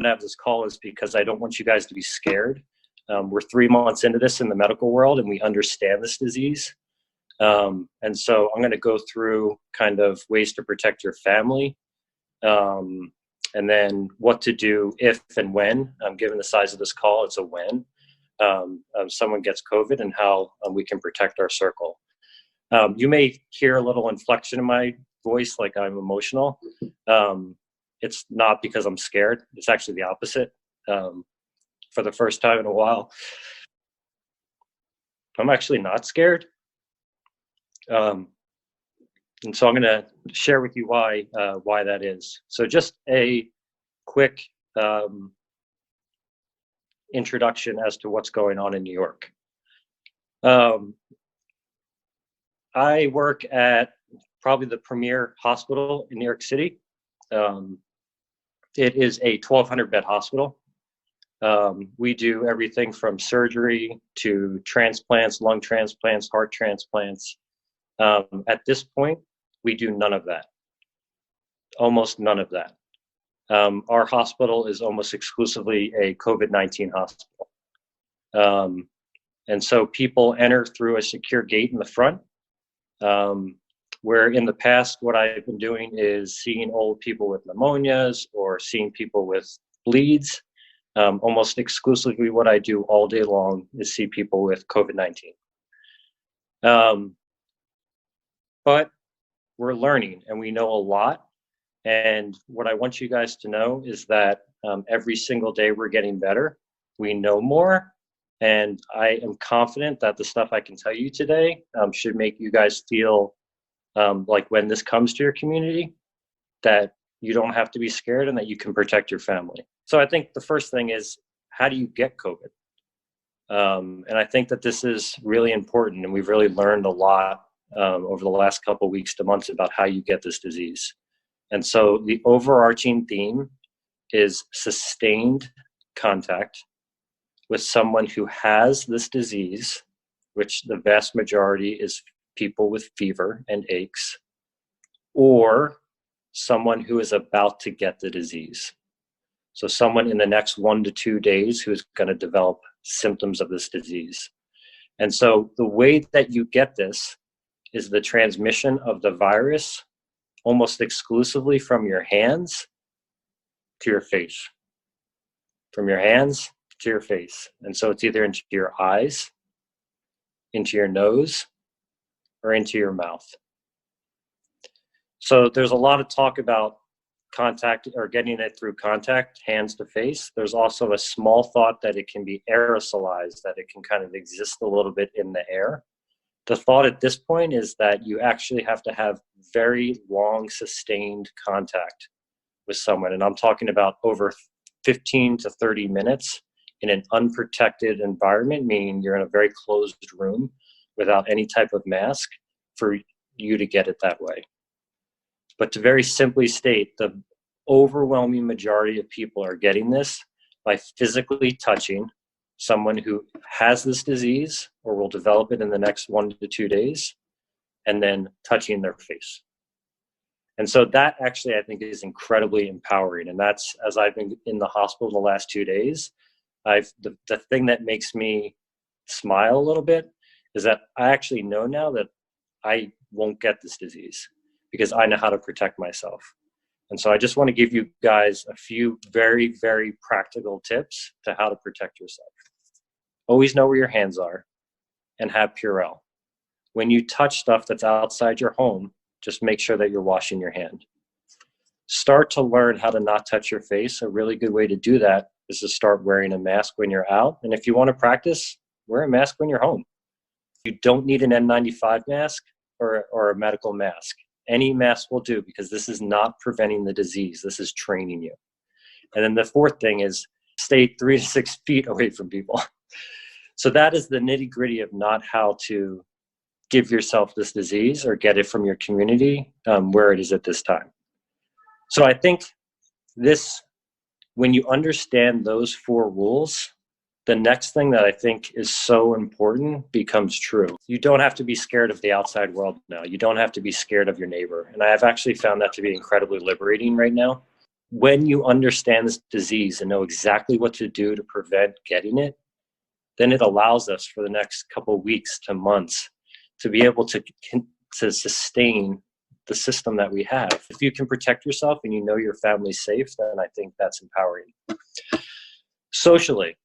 to have this call is because I don't want you guys to be scared. We're 3 months into this in the medical world, and we understand this disease. And so I'm going to go through kind of ways to protect your family, and then what to do if and when, given the size of this call, it's a when, someone gets COVID, and how we can protect our circle. You may hear a little inflection in my voice, like I'm emotional. It's not because I'm scared. It's actually the opposite. For the first time in a while, I'm actually not scared. And so I'm going to share with you why that is. So just a quick introduction as to what's going on in New York. I work at probably the premier hospital in New York City. It is a 1,200 bed hospital. We do everything from surgery to transplants, lung transplants, heart transplants. At this point, we do none of that. Almost none of that. Our hospital is almost exclusively a COVID-19 hospital. And so people enter through a secure gate in the front, where in the past, what I've been doing is seeing old people with pneumonias or seeing people with bleeds. Almost exclusively what I do all day long is see people with COVID-19. But we're learning, and we know a lot. And what I want you guys to know is that every single day we're getting better. We know more. And I am confident that the stuff I can tell you today should make you guys feel like when this comes to your community, that you don't have to be scared and that you can protect your family. So I think the first thing is, how do you get COVID? And I think that this is really important, and we've really learned a lot over the last couple of weeks to months about how you get this disease. And so the overarching theme is sustained contact with someone who has this disease, which the vast majority is people with fever and aches, or someone who is about to get the disease. So someone in the next 1 to 2 days who is going to develop symptoms of this disease. And so the way that you get this is the transmission of the virus almost exclusively from your hands to your face. From your hands to your face. And so it's either into your eyes, into your nose, or into your mouth. So there's a lot of talk about contact or getting it through contact, hands to face. There's also a small thought that it can be aerosolized, that it can kind of exist a little bit in the air. The thought at this point is that you actually have to have very long, sustained contact with someone. And I'm talking about over 15 to 30 minutes in an unprotected environment, meaning you're in a very closed room without any type of mask, for you to get it that way. But to very simply state, the overwhelming majority of people are getting this by physically touching someone who has this disease or will develop it in the next 1 to 2 days, and then touching their face. And so that actually, I think, is incredibly empowering. And that's, as I've been in the hospital the last 2 days, the thing that makes me smile a little bit is that I actually know now that I won't get this disease because I know how to protect myself. And so I just want to give you guys a few very, very practical tips to how to protect yourself. Always know where your hands are and have Purell. When you touch stuff that's outside your home, just make sure that you're washing your hand. Start to learn how to not touch your face. A really good way to do that is to start wearing a mask when you're out. And if you want to practice, wear a mask when you're home. You don't need an N95 mask or a medical mask. Any mask will do, because this is not preventing the disease. This is training you. And then the fourth thing is stay 3 to 6 feet away from people. So that is the nitty gritty of not how to give yourself this disease or get it from your community where it is at this time. So I think when you understand those 4 rules, the next thing that I think is so important becomes true. You don't have to be scared of the outside world now. You don't have to be scared of your neighbor. And I have actually found that to be incredibly liberating right now. When you understand this disease and know exactly what to do to prevent getting it, then it allows us for the next couple of weeks to months to be able to sustain the system that we have. If you can protect yourself and you know your family's safe, then I think that's empowering. Socially,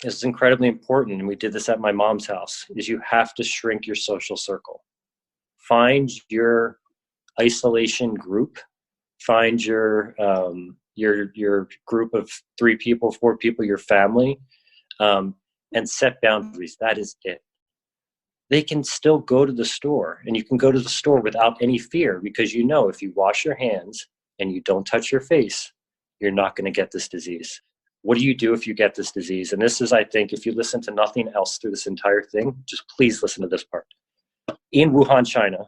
this is incredibly important, and we did this at my mom's house, is you have to shrink your social circle. Find your isolation group. Find your group of 3 people, 4 people, your family, and set boundaries. That is it. They can still go to the store, and you can go to the store without any fear, because you know if you wash your hands and you don't touch your face, you're not going to get this disease. What do you do if you get this disease? And this is, I think, if you listen to nothing else through this entire thing, just please listen to this part. In Wuhan, China,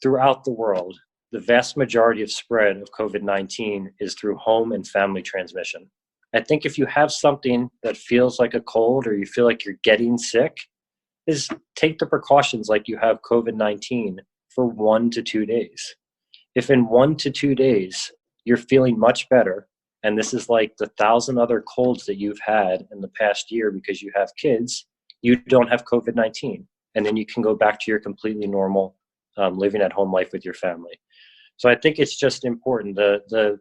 throughout the world, the vast majority of spread of COVID-19 is through home and family transmission. I think if you have something that feels like a cold or you feel like you're getting sick, is take the precautions like you have COVID-19 for 1 to 2 days. If in 1 to 2 days you're feeling much better, and this is like the 1,000 other colds that you've had in the past year because you have kids, you don't have COVID-19. And then you can go back to your completely normal living at home life with your family. So I think it's just important. The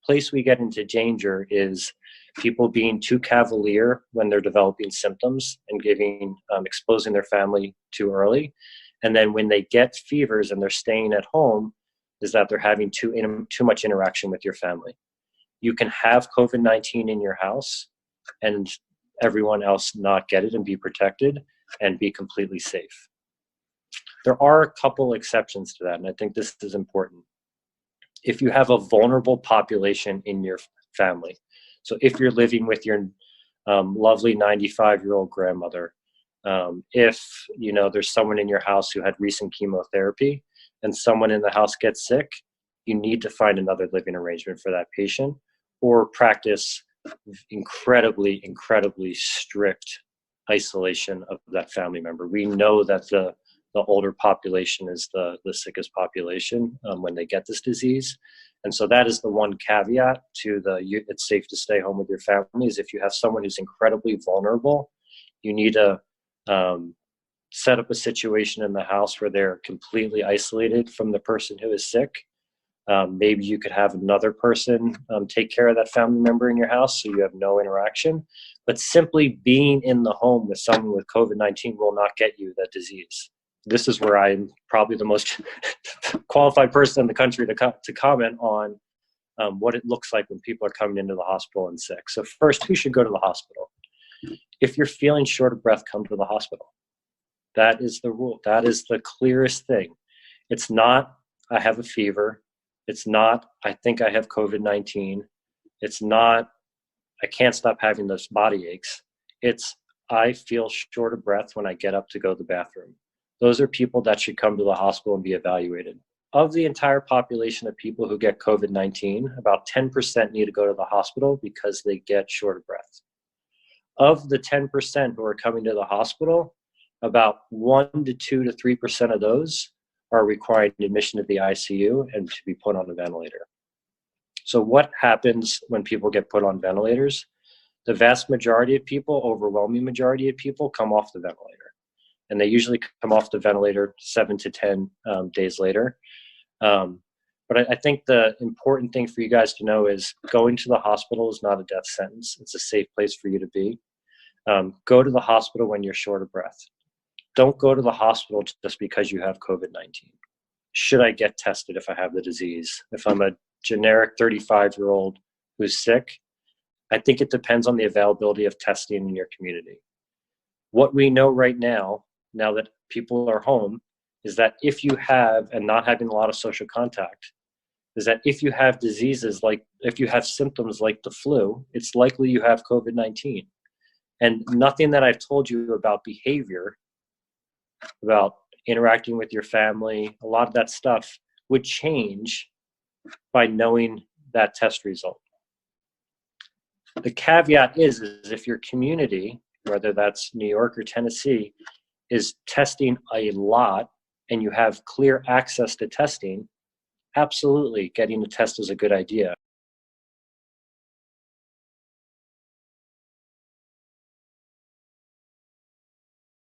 place we get into danger is people being too cavalier when they're developing symptoms and exposing their family too early. And then when they get fevers and they're staying at home, is that they're having too much interaction with your family. You can have COVID-19 in your house and everyone else not get it and be protected and be completely safe. There are a couple exceptions to that, and I think this is important. If you have a vulnerable population in your family, so if you're living with your lovely 95-year-old grandmother, if there's someone in your house who had recent chemotherapy and someone in the house gets sick, you need to find another living arrangement for that patient, or practice incredibly, incredibly strict isolation of that family member. We know that the older population is the sickest population when they get this disease. And so that is the one caveat to it's safe to stay home with your family, is if you have someone who's incredibly vulnerable, you need to set up a situation in the house where they're completely isolated from the person who is sick. Maybe you could have another person take care of that family member in your house so you have no interaction. But simply being in the home with someone with COVID-19 will not get you that disease. This is where I'm probably the most qualified person in the country to comment on what it looks like when people are coming into the hospital and sick. So first, who should go to the hospital? If you're feeling short of breath, come to the hospital. That is the rule. That is the clearest thing. It's not, I have a fever. It's not, I think I have COVID-19. It's not, I can't stop having those body aches. It's, I feel short of breath when I get up to go to the bathroom. Those are people that should come to the hospital and be evaluated. Of the entire population of people who get COVID-19, about 10% need to go to the hospital because they get short of breath. Of the 10% who are coming to the hospital, about 1 to 2 to 3% of those are requiring admission to the ICU and to be put on a ventilator. So what happens when people get put on ventilators? The vast majority of people, overwhelming majority of people, come off the ventilator. And they usually come off the ventilator 7 to 10 days later. But I think the important thing for you guys to know is going to the hospital is not a death sentence. It's a safe place for you to be. Go to the hospital when you're short of breath. Don't go to the hospital just because you have COVID-19. Should I get tested if I have the disease? If I'm a generic 35-year-old who's sick, I think it depends on the availability of testing in your community. What we know right now that people are home, is that if you have, and not having a lot of social contact, is that if you have diseases if you have symptoms like the flu, it's likely you have COVID-19. And nothing that I've told you about behavior, about interacting with your family, a lot of that stuff would change by knowing that test result. The caveat is if your community, whether that's New York or Tennessee, is testing a lot and you have clear access to testing, absolutely getting a test is a good idea.